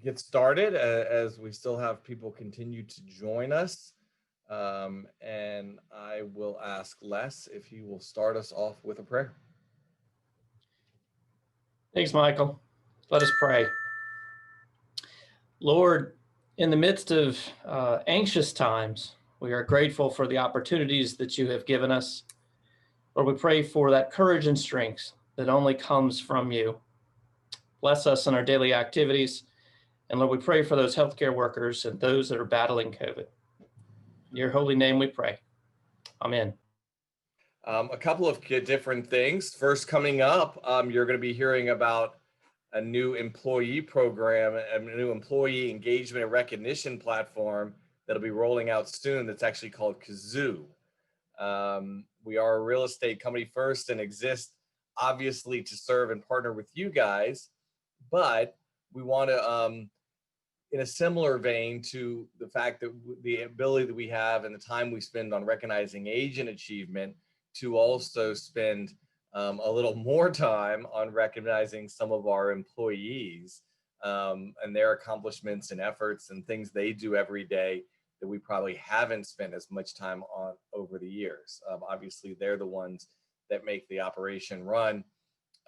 get started as we still have people continue to join us. And I will ask Les if he will start us off with a prayer. Thanks, Michael. Let us pray. Lord, in the midst of anxious times, we are grateful for the opportunities that you have given us. Lord, we pray for that courage and strength that only comes from you. Bless us in our daily activities. And Lord, we pray for those healthcare workers and those that are battling COVID. In your holy name we pray. Amen. A couple of different things. First, coming up, you're going to be hearing about a new employee program, a new employee engagement and recognition platform that'll be rolling out soon that's actually called Kazoo. We are a real estate company first and exist obviously to serve and partner with you guys, but we want to, in a similar vein to the fact that the ability that we have and the time we spend on recognizing agent achievement, to also spend a little more time on recognizing some of our employees and their accomplishments and efforts and things they do every day that we probably haven't spent as much time on over the years. Obviously, they're the ones that make the operation run.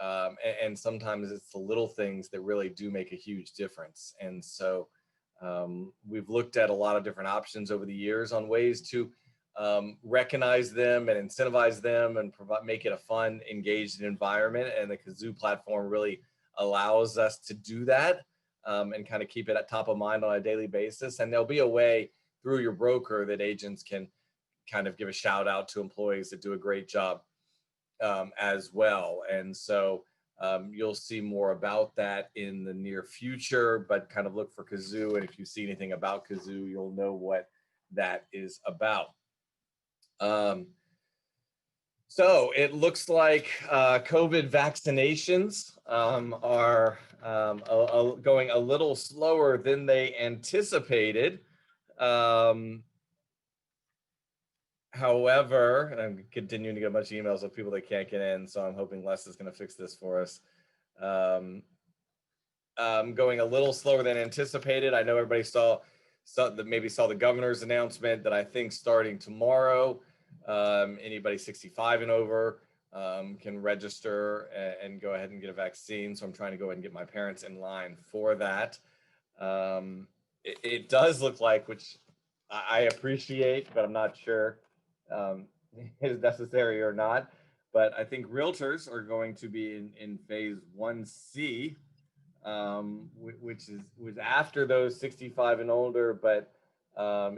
And sometimes it's the little things that really do make a huge difference. And so we've looked at a lot of different options over the years on ways to recognize them and incentivize them and make it a fun, engaged environment. And the Kazoo platform really allows us to do that and kind of keep it at top of mind on a daily basis. And there'll be a way through your broker that agents can kind of give a shout out to employees that do a great job as well. And so you'll see more about that in the near future, but kind of look for Kazoo. And if you see anything about Kazoo, you'll know what that is about. So it looks like COVID vaccinations are going a little slower than they anticipated. However, and I'm continuing to get a bunch of emails of people that can't get in, so I'm hoping Les is going to fix this for us. Going a little slower than anticipated. I know everybody maybe saw the governor's announcement that I think starting tomorrow, anybody 65 and over can register and go ahead and get a vaccine. So I'm trying to go ahead and get my parents in line for that. It does look like, which I appreciate, but I'm not sure is necessary or not. But I think realtors are going to be in phase 1C, which was after those 65 and older, but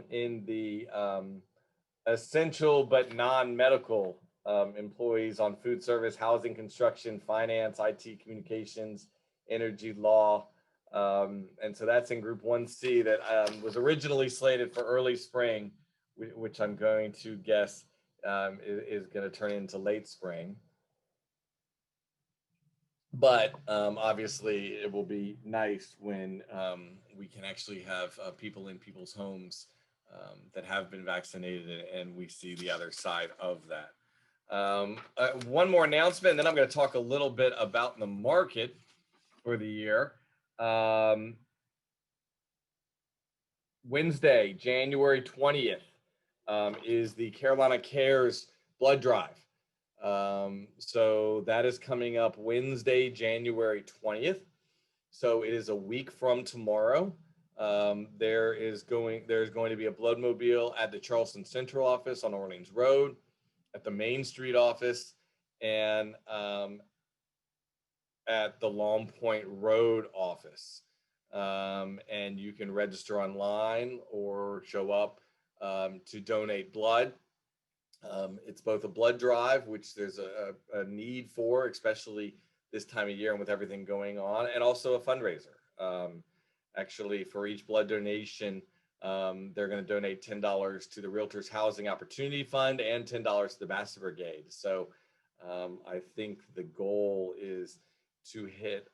in the essential but non-medical employees on food service, housing, construction, finance, IT, communications, energy, law. And so that's in group 1C that was originally slated for early spring, which I'm going to guess is going to turn into late spring. But obviously, it will be nice when we can actually have people in people's homes that have been vaccinated, and we see the other side of that. One more announcement, and then I'm going to talk a little bit about the market for the year. Wednesday, January 20th, is the Carolina Cares blood drive. So that is coming up Wednesday, January 20th. So it is a week from tomorrow. There's going to be a bloodmobile at the Charleston Central office on Orleans Road, at the Main Street office, and at the Long Point Road office. And you can register online or show up to donate blood. It's both a blood drive, which there's a need for, especially this time of year and with everything going on, and also a fundraiser. Actually, for each blood donation, they're going to donate $10 to the Realtors Housing Opportunity Fund and $10 to the Basset Brigade. So I think the goal is to hit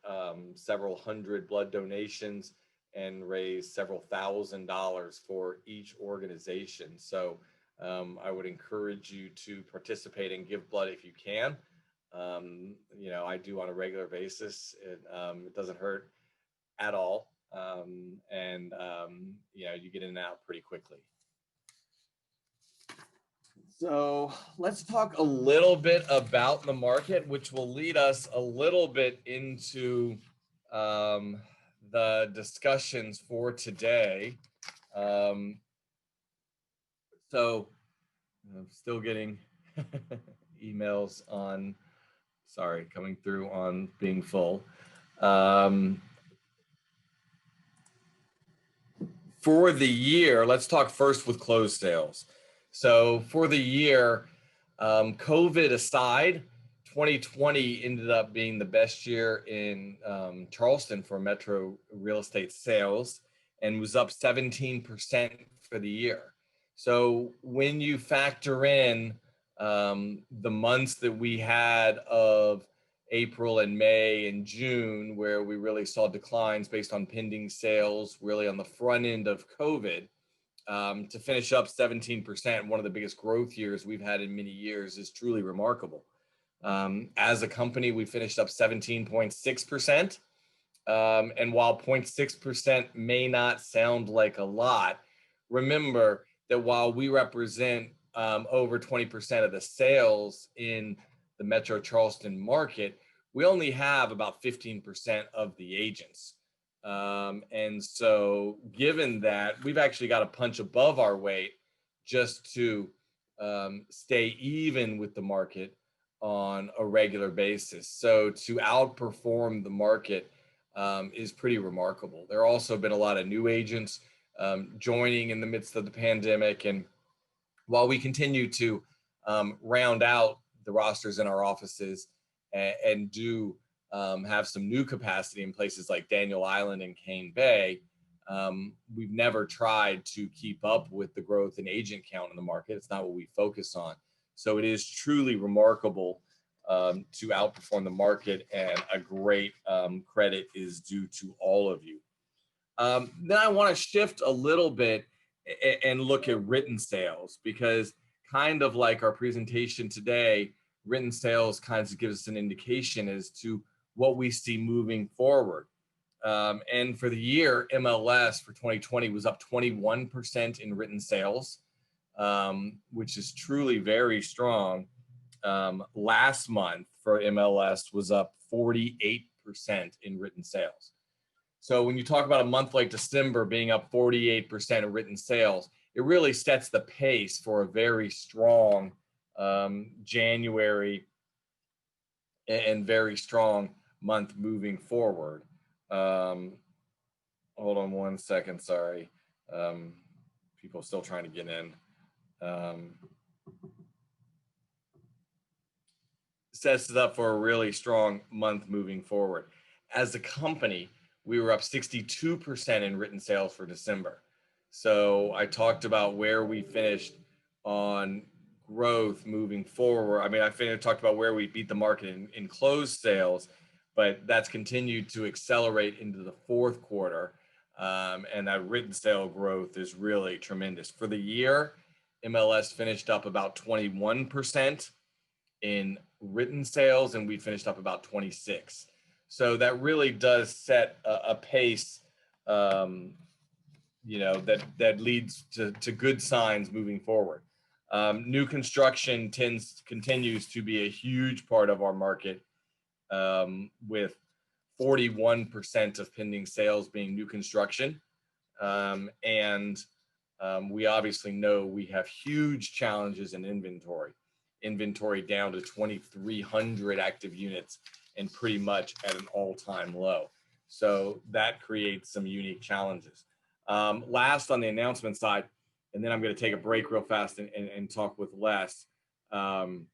several hundred blood donations and raise several $1,000s for each organization. So I would encourage you to participate and give blood if you can. I do on a regular basis. It doesn't hurt at all. and you get in and out pretty quickly. So let's talk a little bit about the market, which will lead us a little bit into the discussions for today. So I'm still getting emails on, coming through on being full. For the year, let's talk first with closed sales. So for the year, COVID aside, 2020 ended up being the best year in Charleston for metro real estate sales and was up 17% for the year. So when you factor in the months that we had of April and May and June, where we really saw declines based on pending sales, really on the front end of COVID, to finish up 17%, one of the biggest growth years we've had in many years, is truly remarkable. As a company, we finished up 17.6%. And while 0.6% may not sound like a lot, remember that while we represent over 20% of the sales in the Metro Charleston market, we only have about 15% of the agents. And so given that, we've actually got to punch above our weight just to stay even with the market on a regular basis. So to outperform the market is pretty remarkable. There have also been a lot of new agents joining in the midst of the pandemic. And while we continue to round out the rosters in our offices and do have some new capacity in places like Daniel Island and Cane Bay, we've never tried to keep up with the growth in agent count in the market. It's not what we focus on. So it is truly remarkable to outperform the market, and a great credit is due to all of you. Then I want to shift a little bit and look at written sales, because kind of like our presentation today, written sales kind of gives us an indication as to what we see moving forward. And for the year, MLS for 2020 was up 21% in written sales, which is truly very strong. Last month for MLS was up 48% in written sales. So when you talk about a month like December being up 48% of written sales, it really sets the pace for a very strong January and very strong month moving forward. Hold on one second, sorry. People are still trying to get in. Sets it up for a really strong month moving forward. As a company, we were up 62% in written sales for December. So I talked about where we finished on growth moving forward. I mean, talked about where we beat the market in closed sales, but that's continued to accelerate into the fourth quarter. And that written sale growth is really tremendous. For the year, MLS finished up about 21% in written sales, and we finished up about 26%. So that really does set a pace, that leads to good signs moving forward. New construction continues to be a huge part of our market, with 41% of pending sales being new construction. We obviously know we have huge challenges in inventory down to 2,300 active units and pretty much at an all-time low. So that creates some unique challenges. Last on the announcement side, and then I'm going to take a break real fast and talk with Les to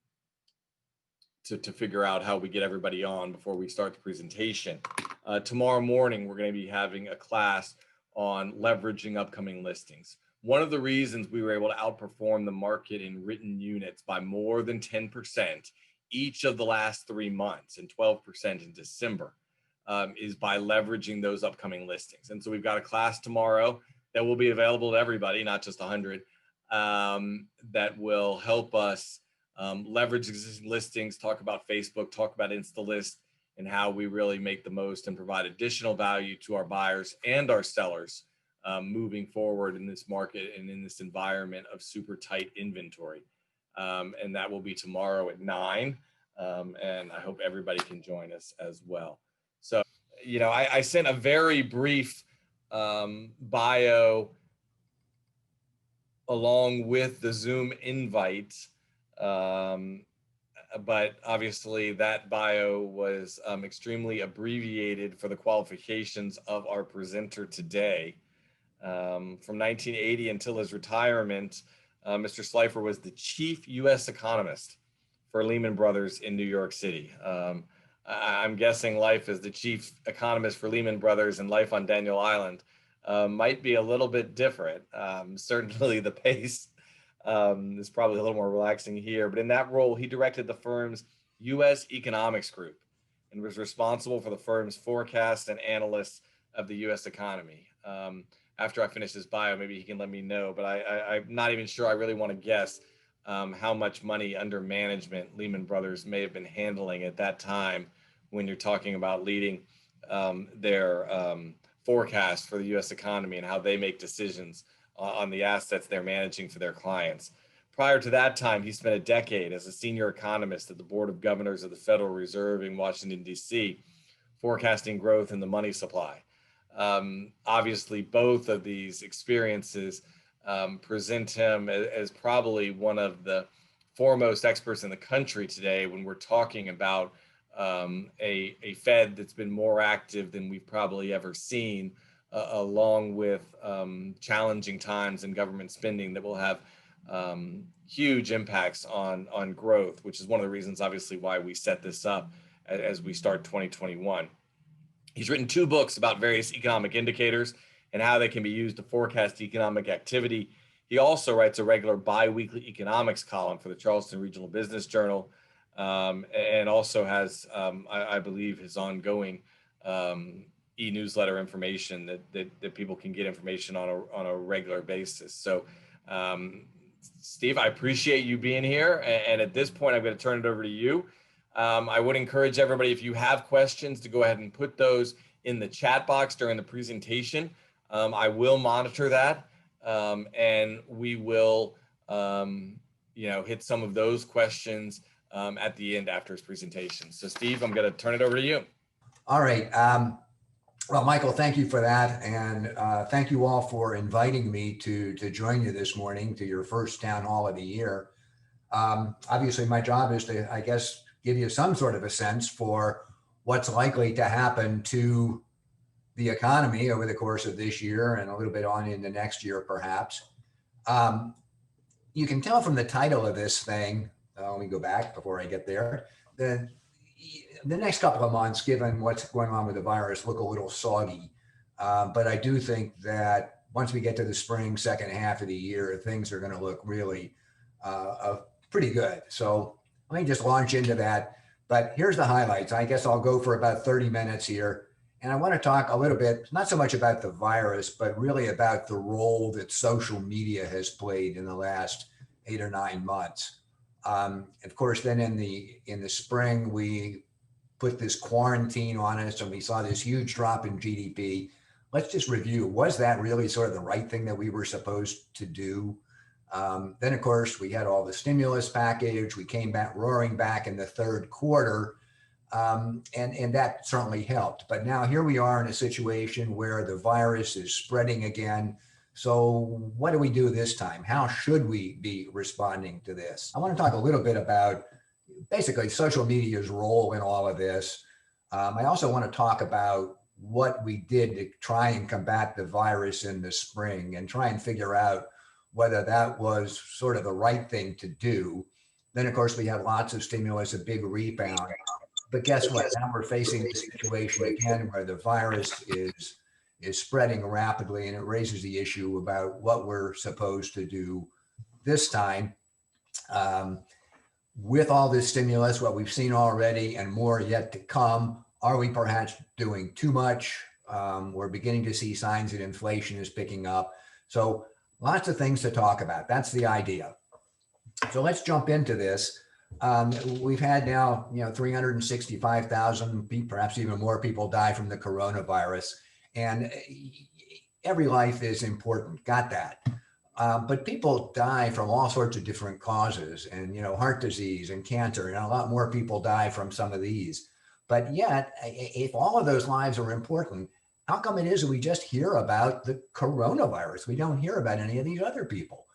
figure out how we get everybody on before we start the presentation. Tomorrow morning, we're going to be having a class on leveraging upcoming listings. One of the reasons we were able to outperform the market in written units by more than 10% each of the last 3 months and 12% in December is by leveraging those upcoming listings. And so we've got a class tomorrow that will be available to everybody, not just 100, that will help us leverage existing listings, talk about Facebook, talk about InstaList, and how we really make the most and provide additional value to our buyers and our sellers moving forward in this market and in this environment of super tight inventory. And that will be tomorrow at 9. And I hope everybody can join us as well. So, I sent a very brief bio along with the Zoom invite. But obviously that bio was extremely abbreviated for the qualifications of our presenter today. From 1980 until his retirement, Mr. Slifer was the chief U.S. economist for Lehman Brothers in New York City. I'm guessing life as the chief economist for Lehman Brothers and life on Daniel Island might be a little bit different. Certainly the pace is probably a little more relaxing here, but in that role, he directed the firm's U.S. economics group and was responsible for the firm's forecast and analysts of the U.S. economy. After I finish this bio, maybe he can let me know, but I'm not even sure I really want to guess how much money under management Lehman Brothers may have been handling at that time when you're talking about leading their forecast for the U.S. economy and how they make decisions on the assets they're managing for their clients. Prior to that time, he spent a decade as a senior economist at the Board of Governors of the Federal Reserve in Washington, D.C., forecasting growth in the money supply. Obviously, both of these experiences present him as probably one of the foremost experts in the country today when we're talking about a Fed that's been more active than we've probably ever seen, along with challenging times in government spending that will have huge impacts on growth, which is one of the reasons, obviously, why we set this up as we start 2021. He's written 2 books about various economic indicators and how they can be used to forecast economic activity. He also writes a regular bi-weekly economics column for the Charleston Regional Business Journal, and also has, I believe, his ongoing e-newsletter information that people can get information on a regular basis. So, Steve, I appreciate you being here. And at this point, I'm going to turn it over to you. I would encourage everybody, if you have questions, to go ahead and put those in the chat box during the presentation. I will monitor that, and we will, hit some of those questions at the end after his presentation. So, Steve, I'm going to turn it over to you. All right. Well, Michael, thank you for that. And thank you all for inviting me to join you this morning to your first town hall of the year. Obviously, my job is to, I guess, give you some sort of a sense for what's likely to happen to the economy over the course of this year and a little bit on into next year, perhaps. You can tell from the title of this thing, let me go back before I get there, that the next couple of months, given what's going on with the virus, look a little soggy. But I do think that once we get to the spring, second half of the year, things are going to look really pretty good. So let me just launch into that. But here's the highlights. I guess I'll go for about 30 minutes here. And I want to talk a little bit, not so much about the virus, but really about the role that social media has played in the last 8 or 9 months. Of course, then in the spring, we put this quarantine on us and we saw this huge drop in GDP. Let's just review. Was that really sort of the right thing that we were supposed to do? Then, of course, we had all the stimulus package. We came back roaring back in the third quarter, and that certainly helped. But now here we are in a situation where the virus is spreading again. So what do we do this time? How should we be responding to this? I want to talk a little bit about basically social media's role in all of this. I also want to talk about what we did to try and combat the virus in the spring and try and figure out whether that was sort of the right thing to do. Then, of course, we had lots of stimulus, a big rebound. But guess what? Now we're facing a situation again where the virus is spreading rapidly, and it raises the issue about what we're supposed to do this time. With all this stimulus, what we've seen already and more yet to come, are we perhaps doing too much? We're beginning to see signs that inflation is picking up. So lots of things to talk about. That's the idea. So let's jump into this. We've had now, 365,000, perhaps even more people die from the coronavirus. And every life is important. Got that. But people die from all sorts of different causes, and heart disease and cancer, and a lot more people die from some of these. But yet, if all of those lives are important, how come it is that we just hear about the coronavirus? We don't hear about any of these other people.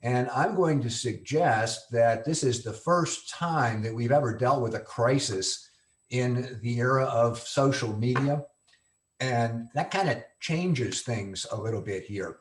And I'm going to suggest that this is the first time that we've ever dealt with a crisis in the era of social media. And that kind of changes things a little bit here.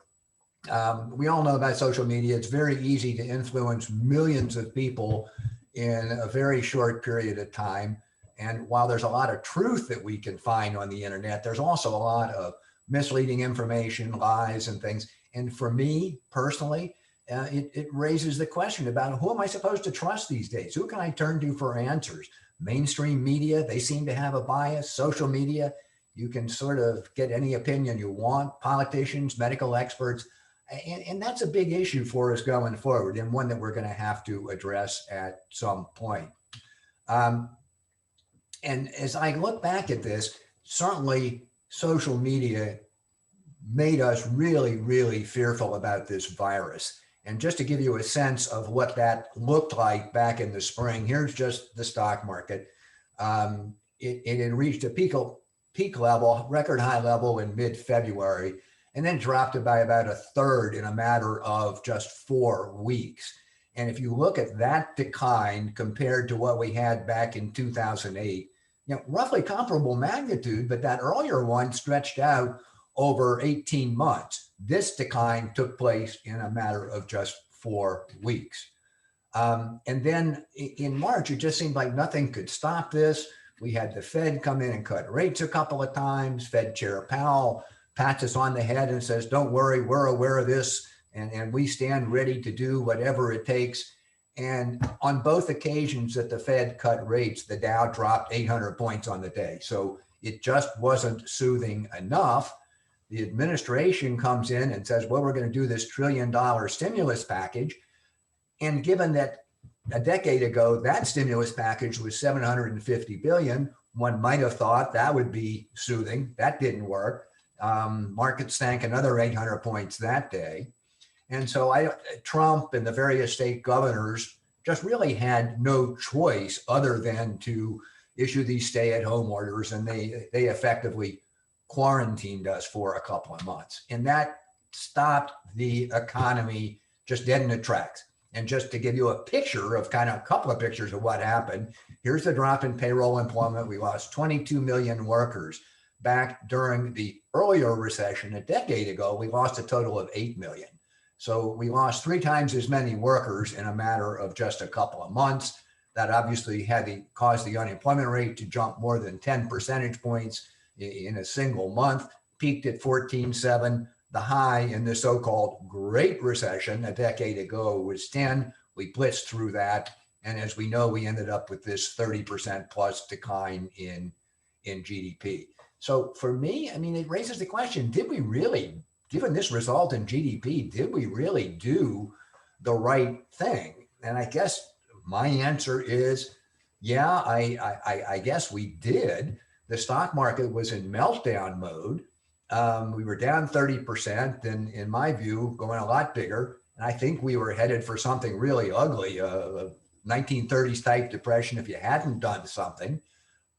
We all know about social media. It's very easy to influence millions of people in a very short period of time. And while there's a lot of truth that we can find on the internet, there's also a lot of misleading information, lies, and things. And for me personally, it raises the question about who am I supposed to trust these days? Who can I turn to for answers? Mainstream media, they seem to have a bias. Social media, you can sort of get any opinion you want. Politicians, medical experts. And that's a big issue for us going forward, and one that we're going to have to address at some point. And as I look back at this, certainly social media made us really, really fearful about this virus. And just to give you a sense of what that looked like back in the spring, here's just the stock market. It had reached a peak level, record high level in mid-February, and then dropped by about a third in a matter of just 4 weeks. And if you look at that decline compared to what we had back in 2008, roughly comparable magnitude, but that earlier one stretched out over 18 months. This decline took place in a matter of just 4 weeks. And then in March, it just seemed like nothing could stop this. We had the Fed come in and cut rates a couple of times. Fed Chair Powell pats us on the head and says, don't worry, we're aware of this, and we stand ready to do whatever it takes. And on both occasions that the Fed cut rates, the Dow dropped 800 points on the day. So it just wasn't soothing enough. The administration comes in and says, well, we're going to do this $1 trillion stimulus package. And given that a decade ago, that stimulus package was $750 billion, one might have thought that would be soothing. That didn't work. Markets sank another 800 points that day. And so Trump and the various state governors just really had no choice other than to issue these stay-at-home orders, and they effectively quarantined us for a couple of months. And that stopped the economy just dead in its tracks. And just to give you a picture of a couple of pictures of what happened, here's the drop in payroll employment. We lost 22 million workers. Back during the earlier recession a decade ago, we lost a total of 8 million. So we lost 3 times as many workers in a matter of just a couple of months. That obviously caused the unemployment rate to jump more than 10 percentage points in a single month, peaked at 14.7. The high in the so-called Great Recession a decade ago was 10. We blitzed through that. And as we know, we ended up with this 30% plus decline in GDP. So for me, it raises the question, did we really, given this result in GDP, did we really do the right thing? And I guess my answer is, yeah, I guess we did. The stock market was in meltdown mode. We were down 30%, and in my view, going a lot bigger. And I think we were headed for something really ugly, a 1930s type depression if you hadn't done something.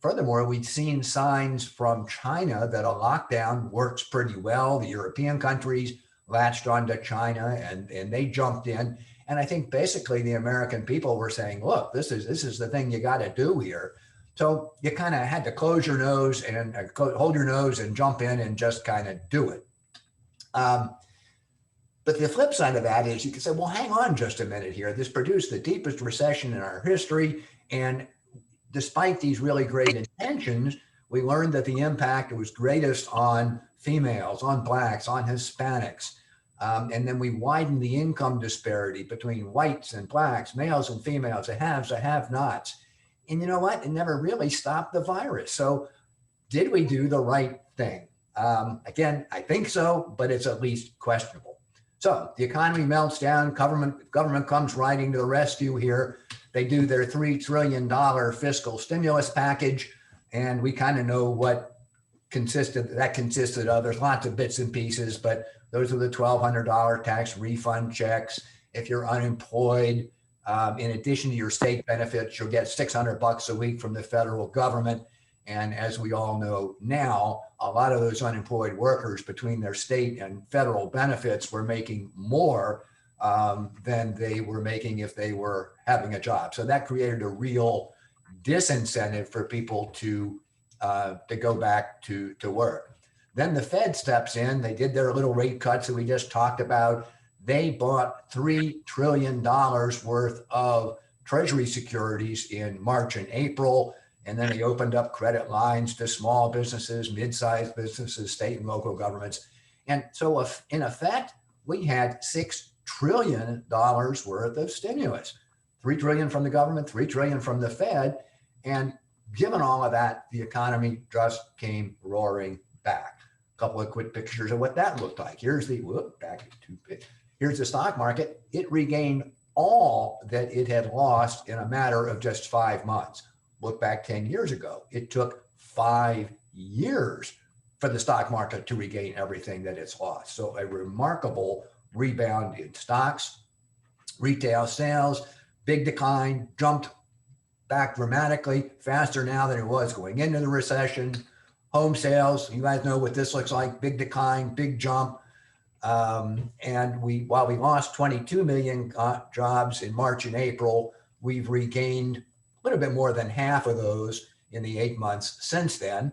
Furthermore, we'd seen signs from China that a lockdown works pretty well. The European countries latched onto China and they jumped in. And I think basically the American people were saying, look, this is the thing you got to do here. So you kind of had to close your nose and hold your nose and jump in and just kind of do it. But the flip side of that is you can say, well, hang on just a minute here. This produced the deepest recession in our history. And despite these really great intentions, we learned that the impact was greatest on females, on Blacks, on Hispanics. And then we widened the income disparity between whites and Blacks, males and females, the haves, the have-nots. And you know what? It never really stopped the virus. So did we do the right thing? Again, I think so, but it's at least questionable. So the economy melts down, government comes riding to the rescue here. They do their $3 trillion fiscal stimulus package, and we kind of know what consisted of, there's lots of bits and pieces, but those are the $1,200 tax refund checks. If you're unemployed, in addition to your state benefits, you'll get $600 a week from the federal government. And as we all know now, a lot of those unemployed workers between their state and federal benefits were making more than they were making if they were having a job. So that created a real disincentive for people to go back to work. Then the Fed steps in. They did their little rate cuts that we just talked about. They bought $3 trillion worth of Treasury securities in March and April. And then they opened up credit lines to small businesses, mid-sized businesses, state and local governments. And so in effect, we had $6 trillion worth of stimulus, $3 trillion from the government, $3 trillion from the Fed. And given all of that, the economy just came roaring back. A couple of quick pictures of what that looked like. Here's the, here's the stock market. It regained all that it had lost in a matter of just 5 months. Look back 10 years ago. It took 5 years for the stock market to regain everything that it's lost. So a remarkable rebound in stocks, retail sales, big decline, jumped back dramatically, faster now than it was going into the recession. Home sales, you guys know what this looks like, big decline, big jump. And while we lost 22 million jobs in March and April, we've regained a little bit more than half of those in the 8 months since then.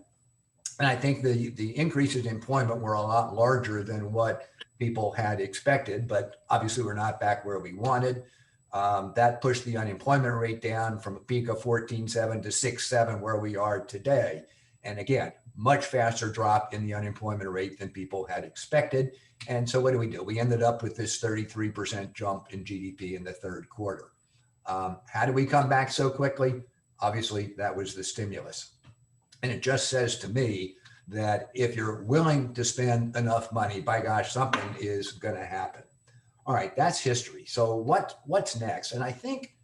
And I think the increases in employment were a lot larger than what people had expected, but obviously we're not back where we wanted. That pushed the unemployment rate down from a peak of 14.7 to 6.7 where we are today. And again, much faster drop in the unemployment rate than people had expected. And so what do? We ended up with this 33% jump in GDP in the third quarter. How did we come back so quickly? Obviously, that was the stimulus. And it just says to me that if you're willing to spend enough money, by gosh, something is going to happen. All right, that's history. So what's next? And I think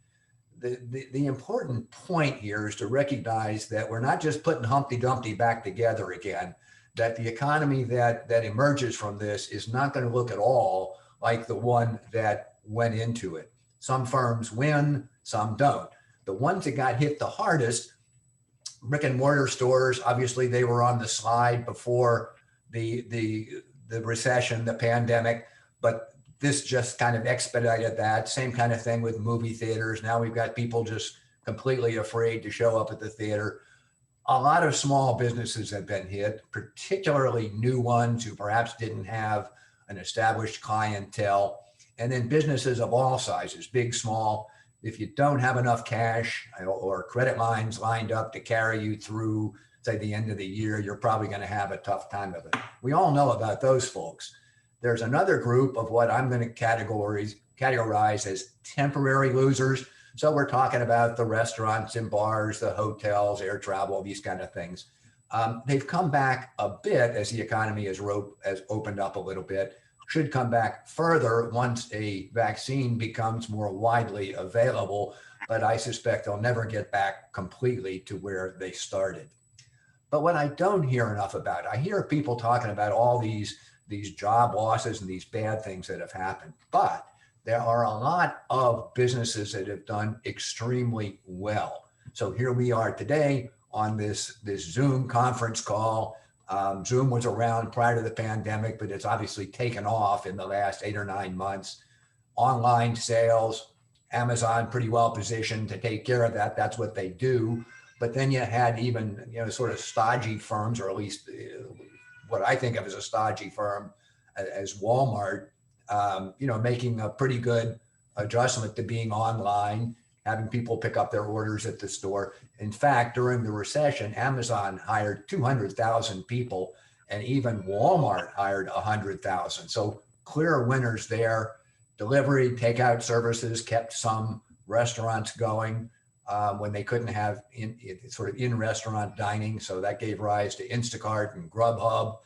the important point here is to recognize that we're not just putting Humpty Dumpty back together again, that the economy that emerges from this is not going to look at all like the one that went into it. Some firms win, some don't. The ones that got hit the hardest, brick and mortar stores, obviously they were on the slide before the recession, the pandemic, but this just kind of expedited that. Same kind of thing with movie theaters. Now we've got people just completely afraid to show up at the theater. A lot of small businesses have been hit, particularly new ones who perhaps didn't have an established clientele. And then businesses of all sizes, big, small. If you don't have enough cash or credit lines lined up to carry you through, say, the end of the year, you're probably going to have a tough time of it. We all know about those folks. There's another group of what I'm going to categorize as temporary losers. So we're talking about the restaurants and bars, the hotels, air travel, these kind of things. They've come back a bit as the economy has opened up a little bit. Should come back further once a vaccine becomes more widely available, but I suspect they'll never get back completely to where they started. But what I don't hear enough about, I hear people talking about all these job losses and these bad things that have happened, but there are a lot of businesses that have done extremely well. So here we are today on this Zoom conference call. Zoom was around prior to the pandemic, but it's obviously taken off in the last 8 or 9 months. Online sales, Amazon pretty well positioned to take care of that. That's what they do. But then you had even, sort of stodgy firms, or at least what I think of as a stodgy firm, as Walmart, making a pretty good adjustment to being online, having people pick up their orders at the store. In fact, during the recession, Amazon hired 200,000 people, and even Walmart hired 100,000. So clear winners there. Delivery, takeout services kept some restaurants going when they couldn't have in-restaurant dining. So that gave rise to Instacart and Grubhub.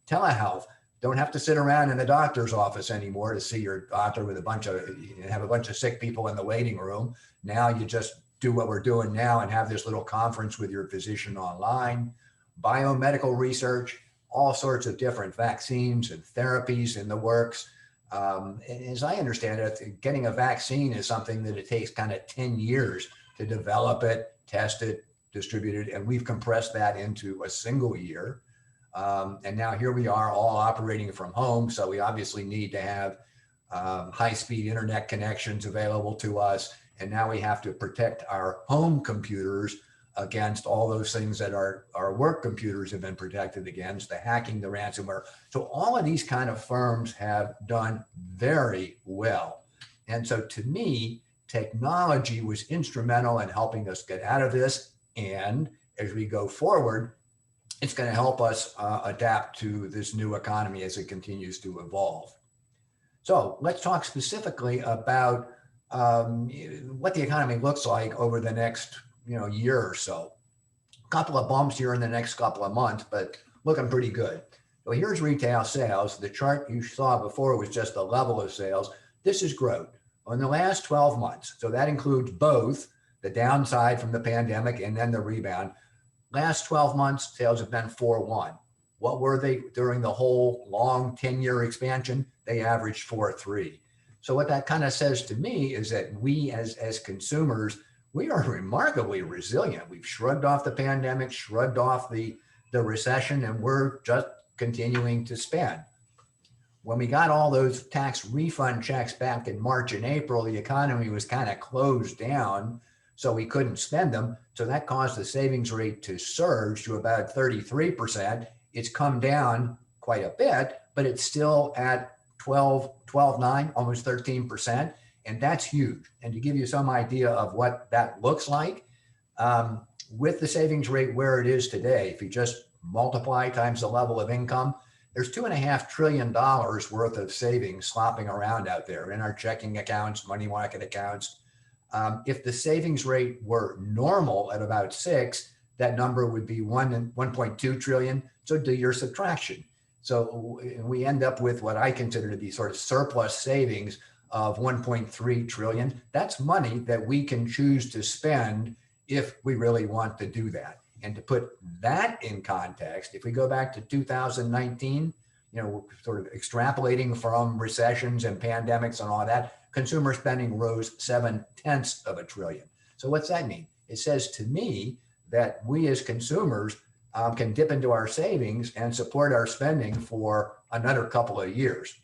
Telehealth. Don't have to sit around in the doctor's office anymore to see your doctor with have a bunch of sick people in the waiting room. Now you just do what we're doing now and have this little conference with your physician online. biomedical research, all sorts of different vaccines and therapies in the works. And as I understand it, getting a vaccine is something that it takes kind of 10 years to develop it, test it, distribute it, and we've compressed that into a single year. And now here we are all operating from home. So we obviously need to have high-speed internet connections available to us. And now we have to protect our home computers against all those things that our work computers have been protected against, the hacking, the ransomware. So all of these kind of firms have done very well. And so to me, technology was instrumental in helping us get out of this. And as we go forward, it's going to help us adapt to this new economy as it continues to evolve. So let's talk specifically about what the economy looks like over the next year or so. A couple of bumps here in the next couple of months, but looking pretty good. So here's retail sales. The chart you saw before was just the level of sales. This is growth in the last 12 months. So that includes both the downside from the pandemic and then the rebound. Last 12 months, sales have been 4.1. What were they during the whole long 10-year expansion? They averaged 4.3. So what that kind of says to me is that we as consumers, we are remarkably resilient. We've shrugged off the pandemic, shrugged off the recession, and we're just continuing to spend. When we got all those tax refund checks back in March and April, the economy was kind of closed down, so we couldn't spend them. So that caused the savings rate to surge to about 33%. It's come down quite a bit, but it's still at 12.9, almost 13%. And that's huge. And to give you some idea of what that looks like, with the savings rate where it is today, if you just multiply times the level of income, there's $2.5 trillion worth of savings slopping around out there in our checking accounts, money market accounts. If the savings rate were normal at about 6, that number would be 1.2 trillion. So do your subtraction. So we end up with what I consider to be sort of surplus savings of 1.3 trillion. That's money that we can choose to spend if we really want to do that. And to put that in context, if we go back to 2019, sort of extrapolating from recessions and pandemics and all that, consumer spending rose 0.7 trillion. So what's that mean? It says to me that we as consumers can dip into our savings and support our spending for another couple of years.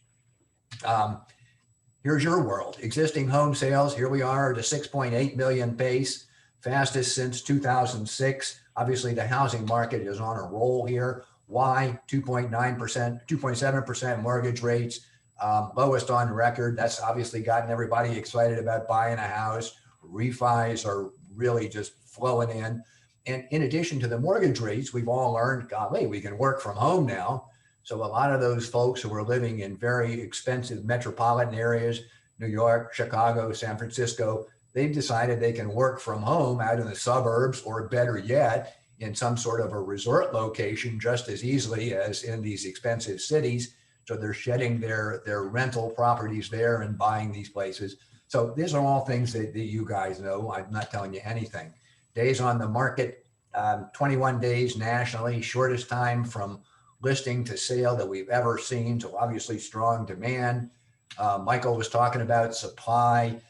Here's your world. Existing home sales, here we are at a 6.8 million pace, fastest since 2006. Obviously, the housing market is on a roll here. Why? 2.9%, 2.7% mortgage rates, lowest on record. That's obviously gotten everybody excited about buying a house. Refis are really just flowing in. And in addition to the mortgage rates, we've all learned, golly, we can work from home now. So a lot of those folks who are living in very expensive metropolitan areas, New York, Chicago, San Francisco, they've decided they can work from home out in the suburbs, or better yet, in some sort of a resort location just as easily as in these expensive cities. So they're shedding their rental properties there and buying these places. So these are all things that you guys know. I'm not telling you anything. Days on the market, 21 days nationally, shortest time from listing to sale that we've ever seen. So obviously strong demand. Michael was talking about supply.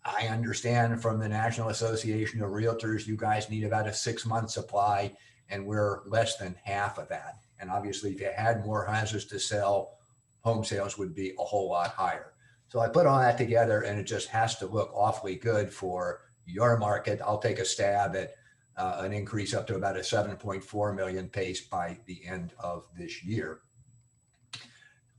I understand from the National Association of Realtors, you guys need about a 6-month supply, and we're less than half of that. And obviously, if you had more houses to sell, home sales would be a whole lot higher. So I put all that together, and it just has to look awfully good for your market. I'll take a stab at an increase up to about a 7.4 million pace by the end of this year.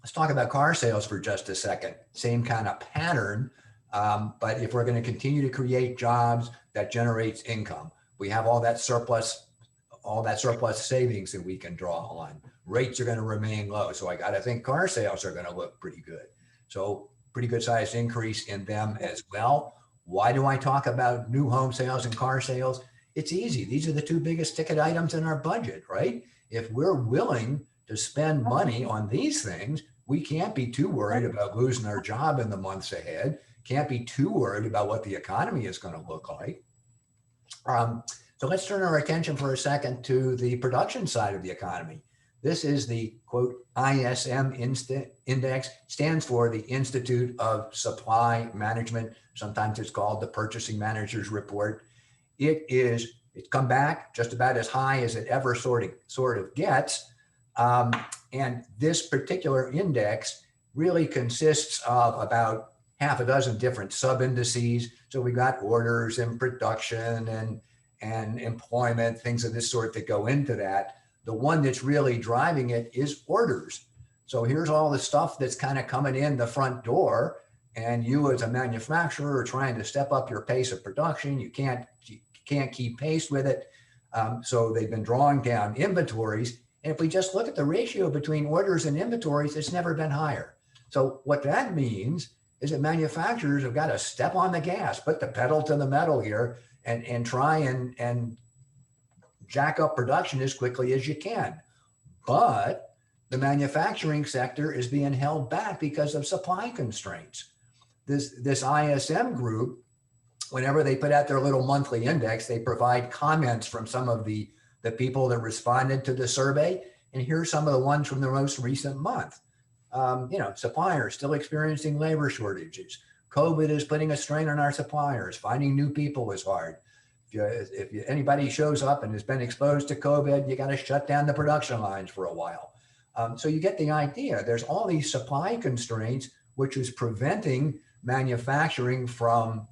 Let's talk about car sales for just a second. Same kind of pattern. But if we're going to continue to create jobs, that generates income. We have all that surplus savings that we can draw on. Rates are going to remain low. So I got to think car sales are going to look pretty good. So pretty good sized increase in them as well. Why do I talk about new home sales and car sales? It's easy. These are the 2 biggest ticket items in our budget, right? If we're willing to spend money on these things, we can't be too worried about losing our job in the months ahead. Can't be too worried about what the economy is going to look like. So let's turn our attention for a second to the production side of the economy. This is the quote ISM index, stands for the Institute of Supply Management. Sometimes it's called the Purchasing Managers Report. It's come back just about as high as it ever sort of gets. And this particular index really consists of about half a dozen different sub-indices. So we got orders and production and employment, things of this sort that go into that. The one that's really driving it is orders. So here's all the stuff that's kind of coming in the front door, and you as a manufacturer are trying to step up your pace of production. You can't keep pace with it. So they've been drawing down inventories. And if we just look at the ratio between orders and inventories, it's never been higher. So what that means is that manufacturers have got to step on the gas, put the pedal to the metal here, and try and jack up production as quickly as you can. But the manufacturing sector is being held back because of supply constraints. This ISM group, whenever they put out their little monthly index, they provide comments from some of the people that responded to the survey. And here's some of the ones from the most recent month. Suppliers still experiencing labor shortages. COVID is putting a strain on our suppliers. Finding new people is hard. If anybody shows up and has been exposed to COVID, you got to shut down the production lines for a while. So you get the idea. There's all these supply constraints, which is preventing manufacturing from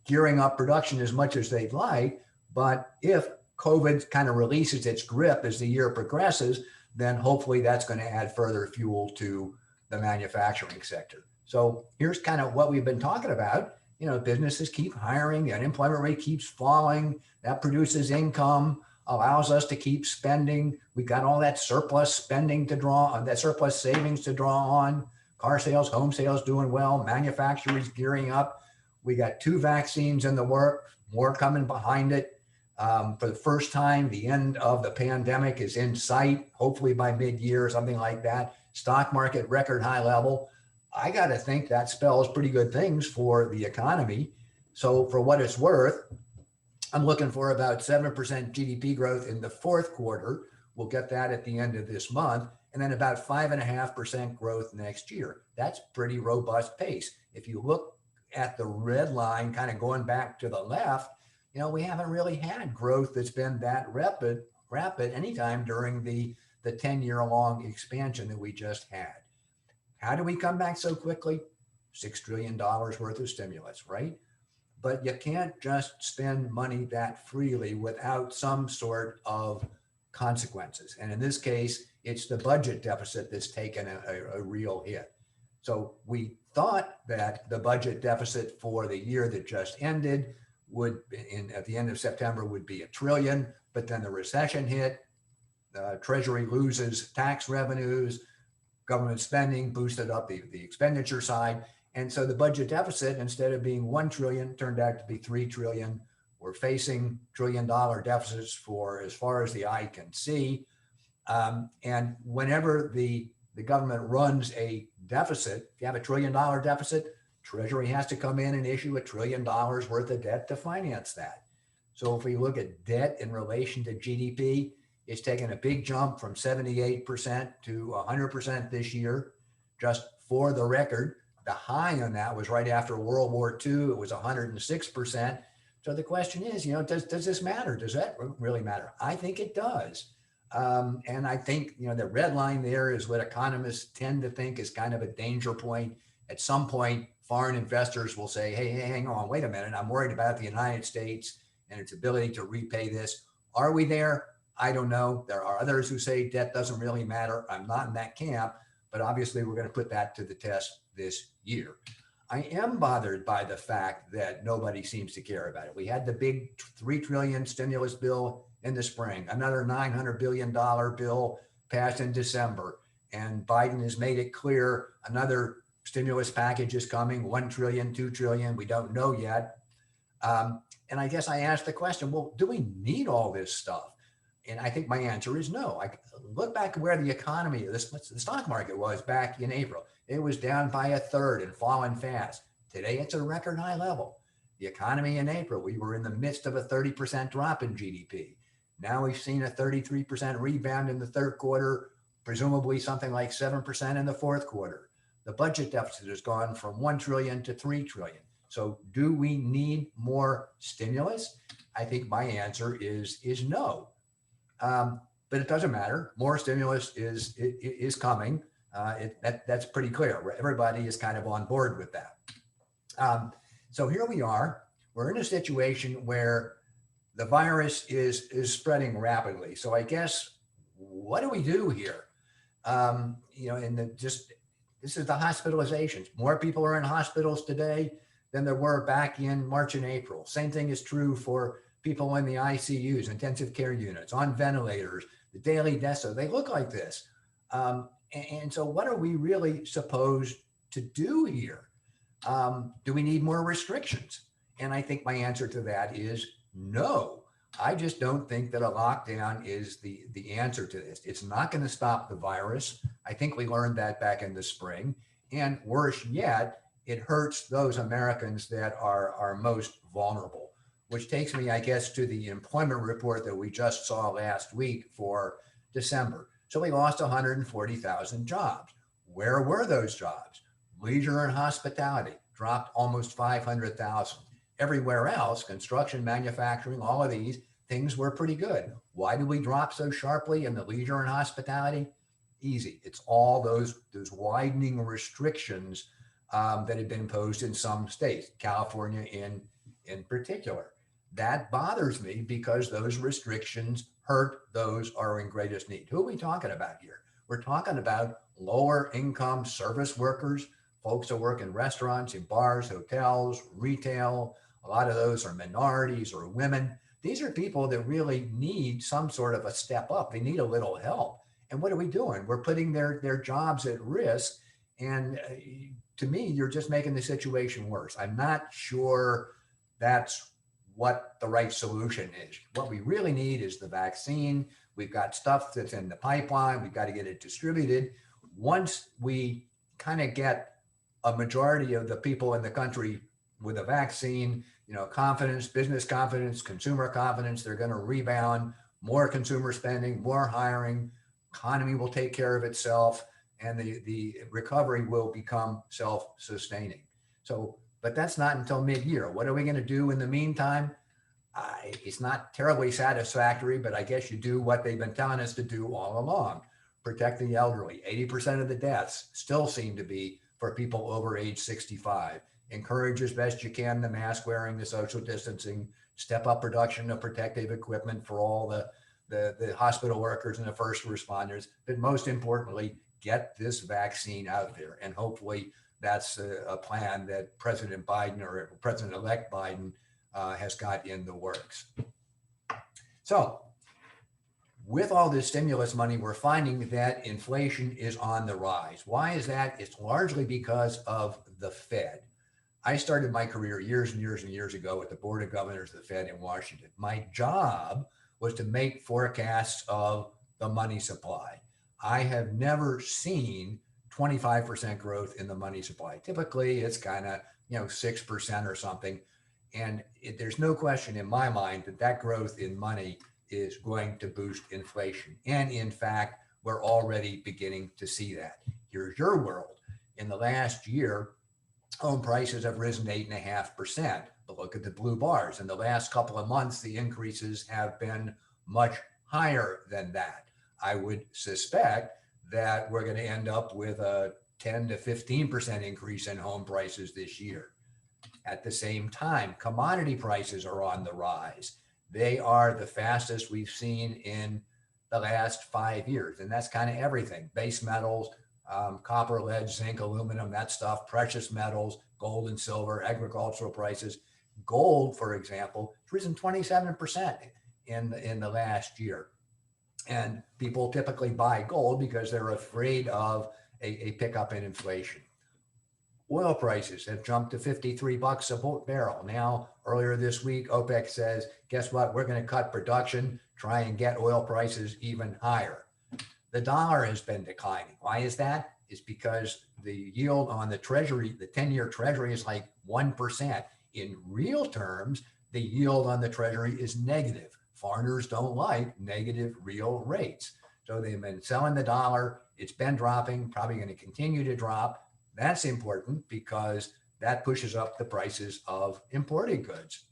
gearing up production as much as they'd like. But if COVID kind of releases its grip as the year progresses, then hopefully that's going to add further fuel to the manufacturing sector. So here's kind of what we've been talking about. Businesses keep hiring, the unemployment rate keeps falling, that produces income, allows us to keep spending. We've got all that surplus spending to draw on, that surplus savings to draw on, car sales, home sales doing well, manufacturers gearing up. We got 2 vaccines in the work, more coming behind it. For the first time, the end of the pandemic is in sight, hopefully by mid-year, something like that. Stock market record high level. I got to think that spells pretty good things for the economy. So for what it's worth, I'm looking for about 7% GDP growth in the fourth quarter. We'll get that at the end of this month. And then about 5.5% growth next year. That's pretty robust pace. If you look at the red line, kind of going back to the left, we haven't really had growth that's been that rapid anytime during the 10-year long expansion that we just had. How do we come back so quickly? $6 trillion worth of stimulus, right? But you can't just spend money that freely without some sort of consequences. And in this case, it's the budget deficit that's taken a real hit. So we thought that the budget deficit for the year that just ended at the end of September would be $1 trillion, but then the recession hit, Treasury loses tax revenues, government spending boosted up the expenditure side. And so the budget deficit, instead of being $1 trillion, turned out to be $3 trillion. We're facing $1 trillion deficits for as far as the eye can see. And whenever the government runs a deficit, if you have $1 trillion deficit, Treasury has to come in and issue $1 trillion worth of debt to finance that. So if we look at debt in relation to GDP, it's taken a big jump from 78% to 100% this year. Just for the record, the high on that was right after World War II. It was 106%. So the question is, does this matter? Does that really matter? I think it does. And I think, the red line there is what economists tend to think is kind of a danger point. At some point, foreign investors will say, hey, hang on, wait a minute. I'm worried about the United States and its ability to repay this. Are we there? I don't know. There are others who say debt doesn't really matter. I'm not in that camp, but obviously we're going to put that to the test this year. I am bothered by the fact that nobody seems to care about it. We had the big $3 trillion stimulus bill in the spring, another $900 billion bill passed in December, and Biden has made it clear another stimulus package is coming, $1 trillion, $2 trillion, we don't know yet. And I guess I asked the question, well, do we need all this stuff? And I think my answer is no. I look back at where the economy, the stock market was back in April. It was down by 1/3 and falling fast. Today, it's a record high level. The economy in April, we were in the midst of a 30% drop in GDP. Now we've seen a 33% rebound in the third quarter, presumably something like 7% in the fourth quarter. The budget deficit has gone from 1 trillion to 3 trillion. So do we need more stimulus? I think my answer is no. But it doesn't matter. More stimulus is coming. That's pretty clear. Everybody is kind of on board with that. So here we are. We're in a situation where the virus is spreading rapidly. So I guess, what do we do here? This is the hospitalizations. More people are in hospitals today than there were back in March and April. Same thing is true for people in the ICUs, intensive care units, on ventilators, the daily deaths. So they look like this. And so what are we really supposed to do here? Do we need more restrictions? And I think my answer to that is no. I just don't think that a lockdown is the answer to this. It's not going to stop the virus. I think we learned that back in the spring. And worse yet, it hurts those Americans that are most vulnerable, which takes me, I guess, to the employment report that we just saw last week for December. So we lost 140,000 jobs. Where were those jobs? Leisure and hospitality dropped almost 500,000. Everywhere else, construction, manufacturing, all of these things were pretty good. Why did we drop so sharply in the leisure and hospitality? Easy. It's all those widening restrictions that had been imposed in some states, California in particular. That bothers me because those restrictions hurt those who are in greatest need. Who are we talking about here? We're talking about lower income service workers, folks who work in restaurants, in bars, hotels, retail. A lot of those are minorities or women. These are people that really need some sort of a step up. They need a little help. And what are we doing? We're putting their jobs at risk. And to me, you're just making the situation worse. I'm not sure that's what the right solution is. What we really need is the vaccine. We've got stuff that's in the pipeline. We've got to get it distributed. Once we kind of get a majority of the people in the country with a vaccine, confidence, business confidence, consumer confidence, they're going to rebound, more consumer spending, more hiring, economy will take care of itself, and the recovery will become self-sustaining. So, but that's not until mid-year. What are we going to do in the meantime? It's not terribly satisfactory, but I guess you do what they've been telling us to do all along. Protect the elderly. 80% of the deaths still seem to be for people over age 65. Encourage as best you can the mask wearing, the social distancing, step up production of protective equipment for all the hospital workers and the first responders. But most importantly, get this vaccine out there. And hopefully that's a plan that President Biden or President-elect Biden has got in the works. So with all this stimulus money, we're finding that inflation is on the rise. Why is that? It's largely because of the Fed. I started my career years and years and years ago at the Board of Governors of the Fed in Washington. My job was to make forecasts of the money supply. I have never seen 25% growth in the money supply. Typically, it's kind of 6% or something. And there's no question in my mind that growth in money is going to boost inflation. And in fact, we're already beginning to see that. Here's your world. In the last year, home prices have risen 8.5%. But look at the blue bars. In the last couple of months, the increases have been much higher than that. I would suspect that we're going to end up with a 10 to 15% increase in home prices this year. At the same time, commodity prices are on the rise. They are the fastest we've seen in the last 5 years. And that's kind of everything. Base metals, copper, lead, zinc, aluminum, that stuff, precious metals, gold and silver, agricultural prices. Gold, for example, has risen 27% in the last year. And people typically buy gold because they're afraid of a pickup in inflation. Oil prices have jumped to $53 a barrel. Now, earlier this week, OPEC says, guess what? We're going to cut production, try and get oil prices even higher. The dollar has been declining. Why is that? It's because the yield on the Treasury, the 10-year Treasury is like 1%. in real terms, the yield on the Treasury is negative. Foreigners don't like negative real rates. So they've been selling the dollar. It's been dropping, probably going to continue to drop. That's important because that pushes up the prices of imported goods.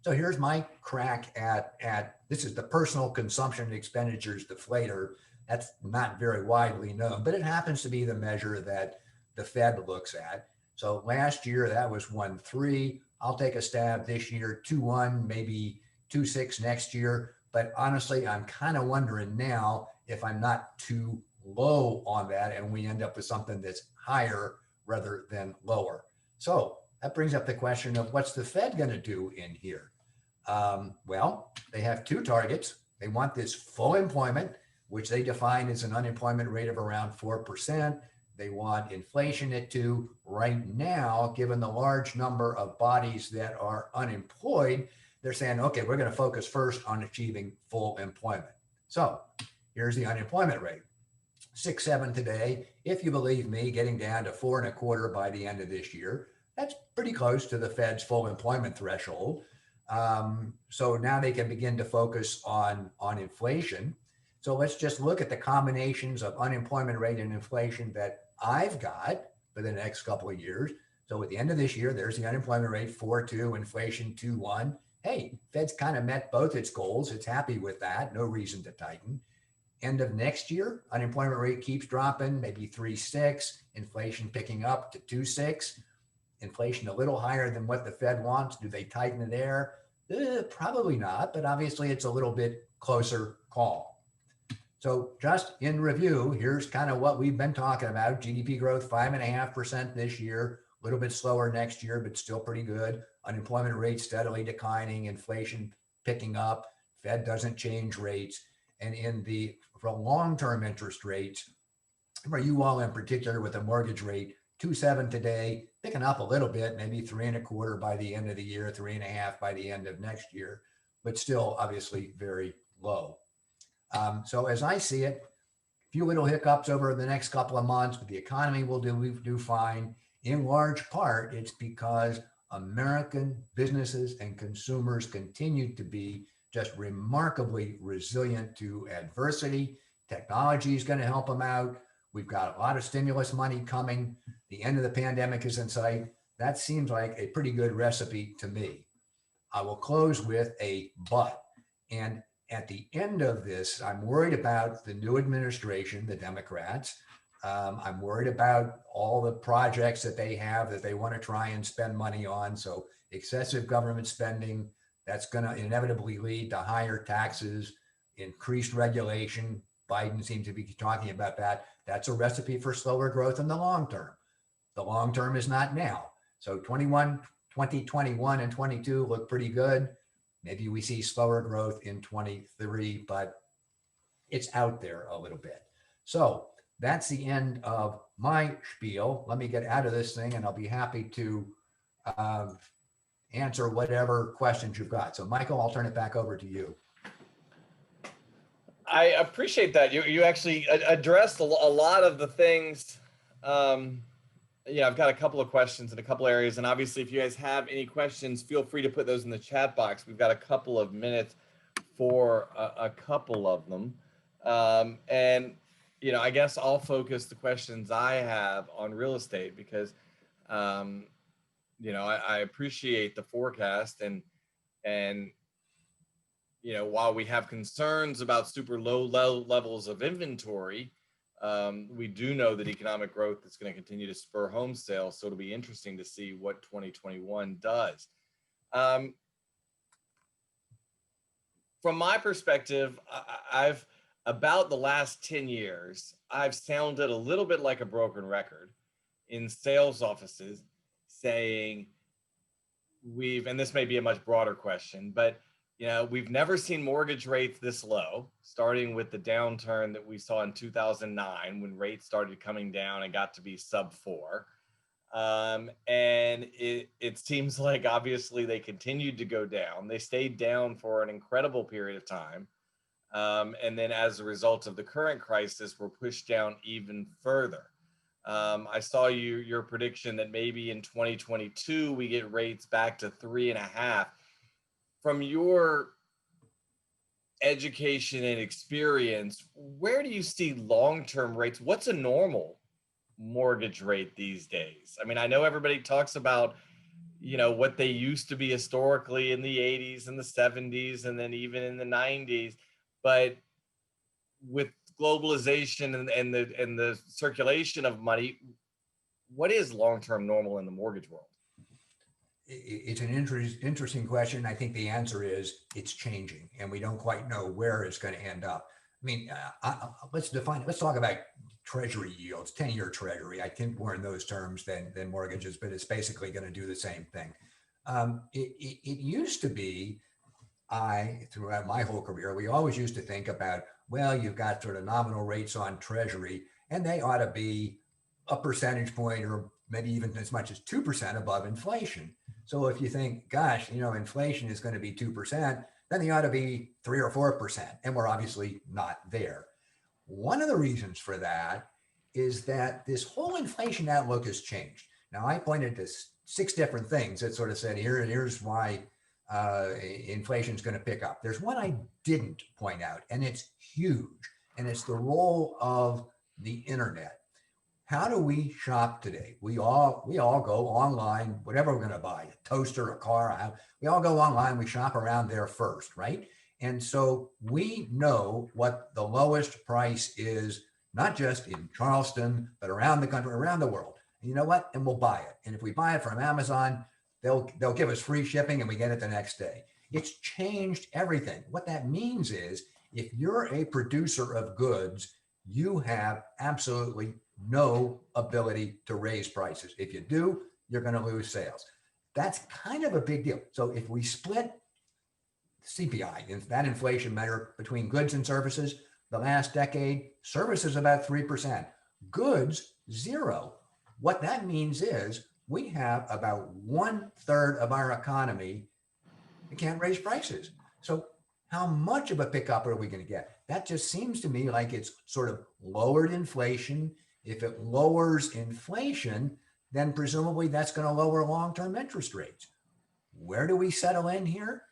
So here's my crack at this is the personal consumption expenditures deflator. That's not very widely known, but it happens to be the measure that the Fed looks at. So last year that was 1.3. I'll take a stab this year, 2.1, maybe 2.6 next year. But honestly, I'm kind of wondering now if I'm not too low on that and we end up with something that's higher rather than lower. So that brings up the question of what's the Fed going to do in here? Well, they have two targets. They want this full employment, which they define as an unemployment rate of around 4%. They want inflation at 2%. Right now, given the large number of bodies that are unemployed, they're saying, okay, we're going to focus first on achieving full employment. So here's the unemployment rate. 6.7 today. If you believe me, getting down to 4.25 by the end of this year. That's pretty close to the Fed's full employment threshold. So now they can begin to focus on inflation. So let's just look at the combinations of unemployment rate and inflation that I've got for the next couple of years. So at the end of this year, there's the unemployment rate 4.2, inflation 2.1. Hey, Fed's kind of met both its goals. It's happy with that. No reason to tighten. End of next year, unemployment rate keeps dropping, maybe 3.6, inflation picking up to 2.6. Inflation a little higher than what the Fed wants. Do they tighten it there? Probably not, but obviously it's a little bit closer call. So just in review, here's kind of what we've been talking about. GDP growth, 5.5% this year, a little bit slower next year, but still pretty good. Unemployment rate steadily declining, inflation picking up, Fed doesn't change rates. And for long-term interest rates, for you all in particular with a mortgage rate, 2.7 today, picking up a little bit, maybe 3.25 by the end of the year, 3.5 by the end of next year, but still obviously very low. So as I see it, a few little hiccups over the next couple of months, but the economy will do fine. In large part, it's because American businesses and consumers continue to be just remarkably resilient to adversity. Technology is going to help them out. We've got a lot of stimulus money coming. The end of the pandemic is in sight. That seems like a pretty good recipe to me. I will close with a but. And at the end of this, I'm worried about the new administration, the Democrats. I'm worried about all the projects that they have that they want to try and spend money on. So excessive government spending, that's going to inevitably lead to higher taxes, increased regulation. Biden seems to be talking about that. That's a recipe for slower growth in the long term. The long term is not now. So 2021 and 22 look pretty good. Maybe we see slower growth in 23, but it's out there a little bit. So that's the end of my spiel. Let me get out of this thing and I'll be happy to answer whatever questions you've got. So Michael, I'll turn it back over to you. I appreciate that. You actually addressed a lot of the things. Yeah, I've got a couple of questions in a couple areas. And obviously, if you guys have any questions, feel free to put those in the chat box. We've got a couple of minutes for a couple of them. And, you know, I guess I'll focus the questions I have on real estate because, you know, I appreciate the forecast and you know, while we have concerns about super low levels of inventory, we do know that economic growth is going to continue to spur home sales. So it'll be interesting to see what 2021 does. From my perspective, I've about the last 10 years, I've sounded a little bit like a broken record in sales offices saying and this may be a much broader question, but you know, we've never seen mortgage rates this low, starting with the downturn that we saw in 2009 when rates started coming down and got to be sub 4. And it seems like obviously they continued to go down. They stayed down for an incredible period of time. And then as a result of the current crisis, were pushed down even further. I saw your prediction that maybe in 2022 we get rates back to 3.5. From your education and experience, where do you see long-term rates? What's a normal mortgage rate these days? I mean, I know everybody talks about, what they used to be historically in the 80s and the 70s, and then even in the 90s, but with globalization and the circulation of money, what is long-term normal in the mortgage world? It's an interesting question. I think the answer is it's changing, and we don't quite know where it's going to end up. I mean, let's talk about treasury yields, 10-year treasury. I think more in those terms than mortgages, but it's basically going to do the same thing. It used to be, throughout my whole career, we always used to think about, well, you've got sort of nominal rates on treasury, and they ought to be a percentage point or maybe even as much as 2% above inflation. So if you think, gosh, inflation is going to be 2%, then they ought to be 3 or 4%. And we're obviously not there. One of the reasons for that is that this whole inflation outlook has changed. Now, I pointed to 6 different things that sort of said, here's why inflation is going to pick up. There's one I didn't point out, and it's huge. And it's the role of the internet. How do we shop today? We all go online, whatever we're going to buy, a toaster, a car, we all go online, we shop around there first, right? And so we know what the lowest price is, not just in Charleston, but around the country, around the world. And you know what? And we'll buy it. And if we buy it from Amazon, they'll give us free shipping and we get it the next day. It's changed everything. What that means is if you're a producer of goods, you have absolutely no ability to raise prices. If you do, you're going to lose sales. That's kind of a big deal. So if we split CPI, that inflation measure, between goods and services, the last decade, services about 3%, goods 0. What that means is we have about 1/3 of our economy that can't raise prices. So how much of a pickup are we going to get? That just seems to me like it's sort of lowered inflation. If it lowers inflation, then presumably that's going to lower long-term interest rates. Where do we settle in here?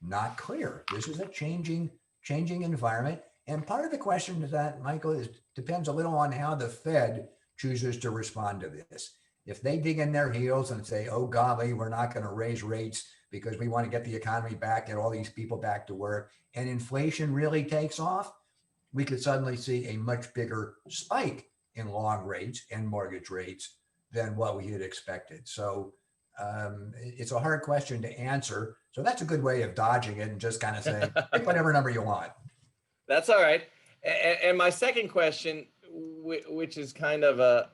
Not clear. This is a changing environment. And part of the question to that, Michael, depends a little on how the Fed chooses to respond to this. If they dig in their heels and say, oh, golly, we're not going to raise rates because we want to get the economy back, get all these people back to work, and inflation really takes off, we could suddenly see a much bigger spike in long rates and mortgage rates than what we had expected. So it's a hard question to answer. So that's a good way of dodging it and just kind of saying, pick whatever number you want. That's all right. And my second question, which is kind of a,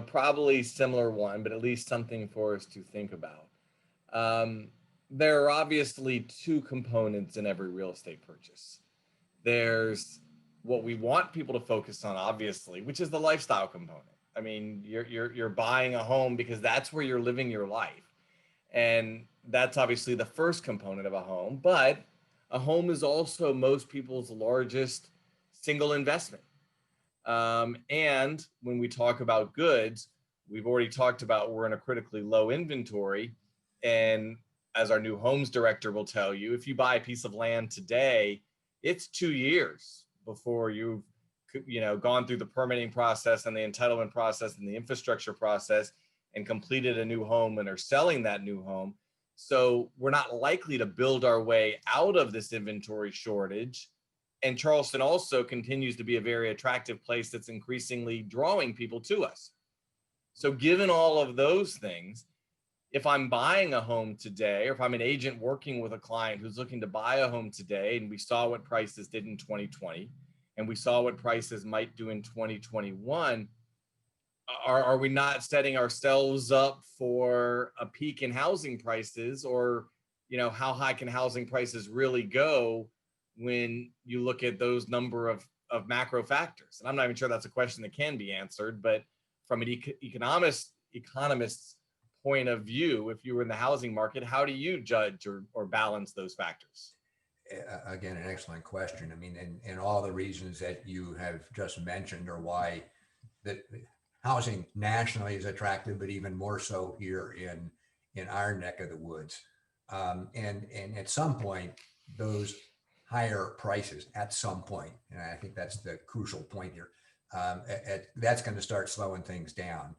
probably similar one, but at least something for us to think about. There are obviously 2 components in every real estate purchase. There's what we want people to focus on, obviously, which is the lifestyle component. I mean, you're buying a home because that's where you're living your life. And that's obviously the first component of a home, but a home is also most people's largest single investment. And when we talk about goods, we've already talked about we're in a critically low inventory. And as our new homes director will tell you, if you buy a piece of land today, it's 2 years before you've gone through the permitting process and the entitlement process and the infrastructure process and completed a new home and are selling that new home. So we're not likely to build our way out of this inventory shortage. And Charleston also continues to be a very attractive place that's increasingly drawing people to us. So given all of those things, if I'm buying a home today, or if I'm an agent working with a client who's looking to buy a home today, and we saw what prices did in 2020, and we saw what prices might do in 2021, are we not setting ourselves up for a peak in housing prices? Or, how high can housing prices really go when you look at those number of macro factors? And I'm not even sure that's a question that can be answered, but from an economist's point of view, if you were in the housing market, how do you judge or balance those factors? Again, an excellent question. I mean, and all the reasons that you have just mentioned are why that housing nationally is attractive, but even more so here in our neck of the woods. And at some point, those higher prices at some point, and I think that's the crucial point here, that's going to start slowing things down.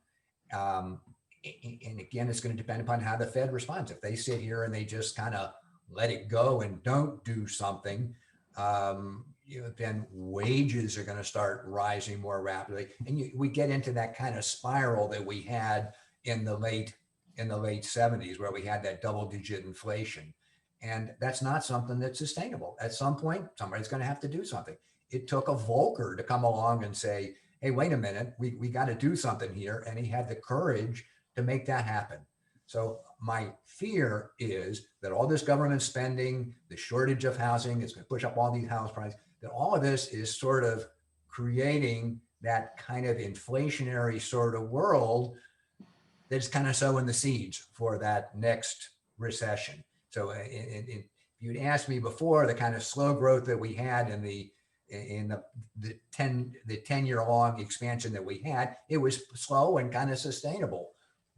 And again, it's going to depend upon how the Fed responds. If they sit here and they just kind of let it go and don't do something, then wages are going to start rising more rapidly, and we get into that kind of spiral that we had in the late 70s, where we had that double-digit inflation, and that's not something that's sustainable. At some point, somebody's going to have to do something. It took a Volcker to come along and say, "Hey, wait a minute, we got to do something here," and he had the courage to make that happen. So my fear is that all this government spending, the shortage of housing, is going to push up all these house prices, that all of this is sort of creating that kind of inflationary sort of world that's kind of sowing the seeds for that next recession. So if you'd asked me before, the kind of slow growth that we had in the 10-year long expansion that we had, it was slow and kind of sustainable.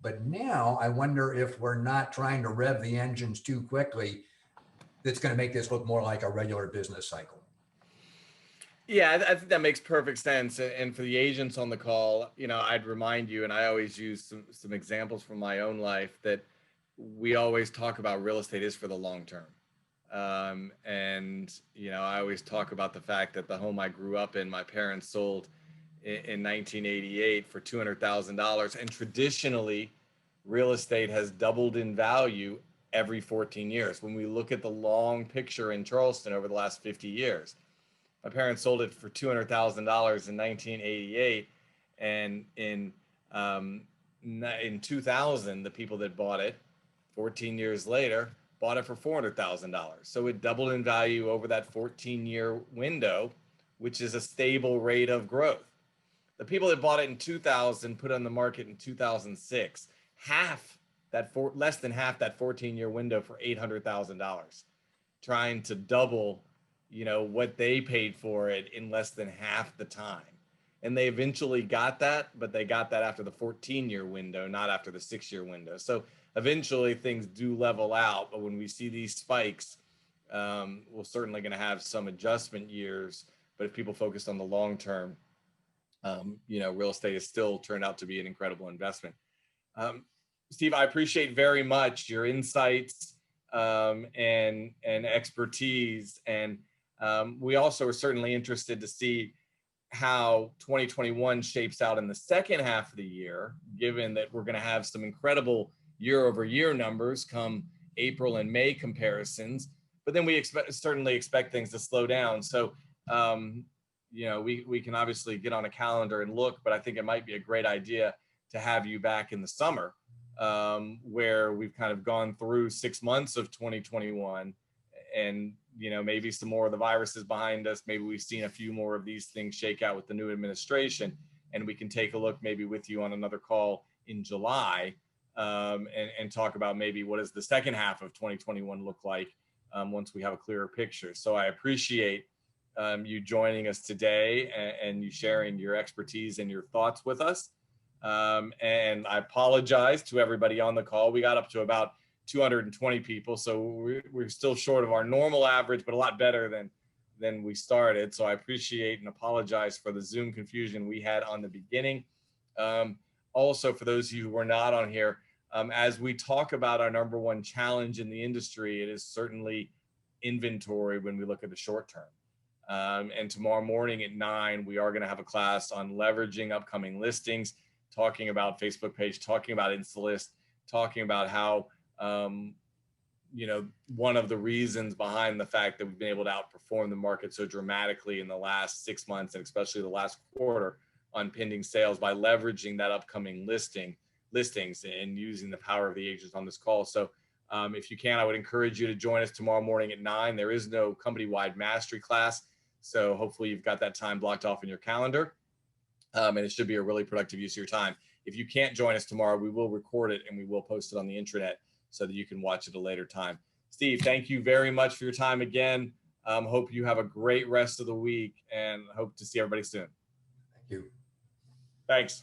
But now I wonder if we're not trying to rev the engines too quickly. That's going to make this look more like a regular business cycle. Yeah, I think that makes perfect sense. And for the agents on the call, I'd remind you, and I always use some examples from my own life, that we always talk about real estate is for the long term. And I always talk about the fact that the home I grew up in, my parents sold in 1988 for $200,000. And traditionally, real estate has doubled in value every 14 years. When we look at the long picture in Charleston over the last 50 years, my parents sold it for $200,000 in 1988. And in 2000, the people that bought it 14 years later bought it for $400,000. So it doubled in value over that 14-year window, which is a stable rate of growth. The people that bought it in 2000 put it on the market in 2006, less than half that 14-year window for $800,000, trying to double, what they paid for it in less than half the time. And they eventually got that, but they got that after the 14-year window, not after the 6-year window. So eventually things do level out, but when we see these spikes, we're certainly going to have some adjustment years. But if people focus on the long term, real estate has still turned out to be an incredible investment. Steve, I appreciate very much your insights and expertise. And we also are certainly interested to see how 2021 shapes out in the second half of the year, given that we're going to have some incredible year-over-year numbers come April and May comparisons. But then we certainly expect things to slow down. So, we can obviously get on a calendar and look, but I think it might be a great idea to have you back in the summer, where we've kind of gone through 6 months of 2021, and maybe some more of the virus is behind us. Maybe we've seen a few more of these things shake out with the new administration, and we can take a look maybe with you on another call in July, and talk about maybe what does the second half of 2021 look like once we have a clearer picture. So I appreciate you joining us today and you sharing your expertise and your thoughts with us. And I apologize to everybody on the call. We got up to about 220 people, so we're still short of our normal average, but a lot better than we started. So I appreciate and apologize for the Zoom confusion we had on the beginning. Also, for those of you who were not on here, as we talk about our number one challenge in the industry, it is certainly inventory when we look at the short term. And tomorrow morning at 9, we are going to have a class on leveraging upcoming listings, talking about Facebook page, talking about InstaList, talking about how, one of the reasons behind the fact that we've been able to outperform the market so dramatically in the last 6 months, and especially the last quarter on pending sales, by leveraging that upcoming listings and using the power of the agents on this call. So if you can, I would encourage you to join us tomorrow morning at 9. There is no company-wide mastery class, so hopefully you've got that time blocked off in your calendar, and it should be a really productive use of your time. If you can't join us tomorrow, we will record it and we will post it on the intranet so that you can watch it at a later time. Steve, thank you very much for your time again. Hope you have a great rest of the week and hope to see everybody soon. Thank you. Thanks.